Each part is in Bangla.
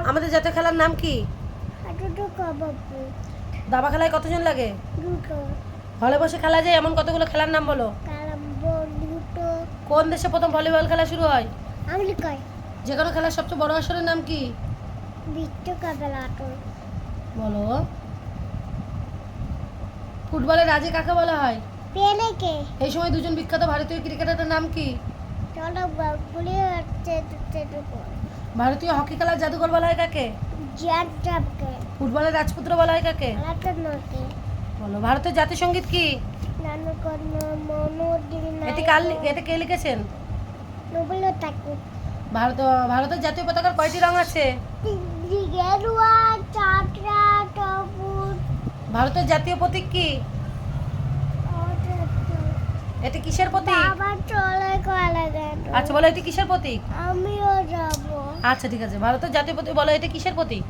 আমাদের জাতীয় খেলার নাম কি? হাডুডু কাবাবু। দাবা খেলায় কতজন লাগে? দুটো। হলে বসে খেলা যায় এমন কতগুলো খেলার নাম বলো। কারাম্বল দুটো। কোন দেশে প্রথম ভলিবল খেলা শুরু হয়? আমেরিকায়। যে কোনো খেলার সবচেয়ে বড় আসরের নাম কি? বিশ্বকাপের আটল। বলো। ফুটবলের রাজা কাকে বলা হয়? পেলেকে। এই সময় দুজন বিখ্যাত ভারতীয় ক্রিকেটারের নাম কি? চলো গুলি হচ্ছে দুটো। ভারতীয় হকি খেলার জাদুকর বলা হয় কাকে? জ্যাক জাপকে। ফুটবলের রাজপুত্র বলা হয় কাকে? আলাদা বলো। ভারতের জাতীয় সঙ্গীত কি? নানুকর্ণ মনোদিন। এটা কে লিখেছেন? নোবেল ঠাকুর। ভারতের জাতীয় পতাকার কয়টি রং আছে? গেরুয়া চাটরা সবুজ। ভারতের জাতীয় প্রতীক কি? এটি কিসের প্রতীক? আবার চলে কলা গেল। আচ্ছা বলো, এটি কিসের প্রতীক? আমিও যাব। আচ্ছা ঠিক আছে। ভারতের জাতীয় প্রতীক বলো, এটি কিসের প্রতীক?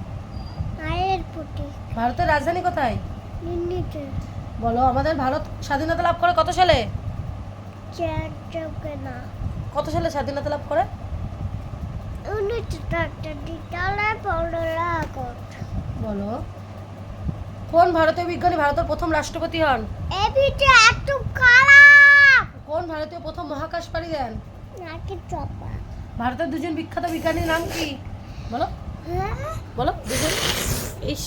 আয়ের প্রতি। ভারতের রাজধানী কোথায়? নিন্দিতে। বলো। আমাদের ভারত স্বাধীনতা লাভ করে কত সালে? জ্যাক জাপকে না। কত সালে স্বাধীনতা লাভ করে? 1943 আগস্ট। বলো। কোন ভারতীয় বিজ্ঞানী ভারতের প্রথম রাষ্ট্রপতি হন? এবিটা এত খারাপ। কোন ভারতীয় প্রথম মহাকাশ পাড়ি দেন? নাকি চপা। ভারতের দুজন বিখ্যাত বিজ্ঞানীর নাম কি? বলো হ্যাঁ। বলো দুজন। ইস।